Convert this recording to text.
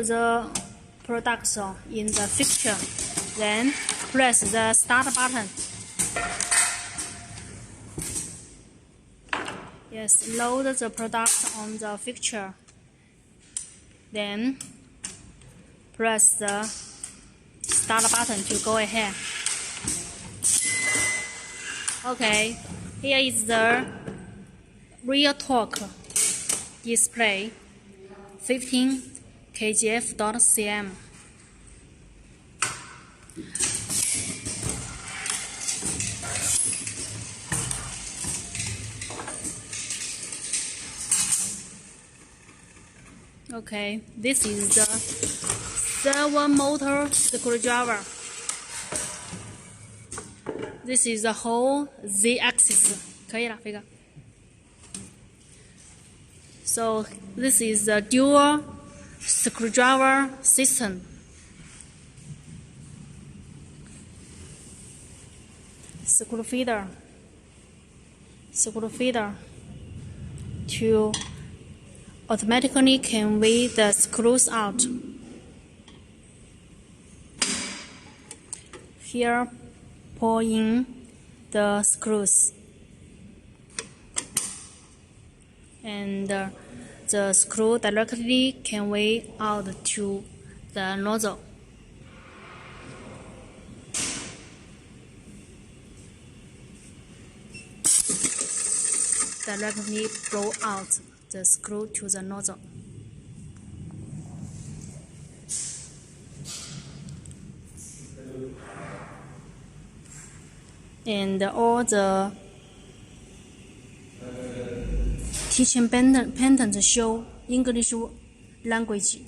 the products in the fixture, then press the start button. Yes, load the product on the fixture. Then press the start button to go ahead. Okay, here is the real torque display 15 kgf.cm. Okay, this is the 7-motor screwdriver. This is the whole Z-axis. 可以了，飞哥。So this is the dual screwdriver system. Screw feeder to automatically convey the screws out. Here, pull in the screws, and the screw directly convey out to the nozzle. Directly blow out the screw to the nozzle. And all the teaching patterns show English language.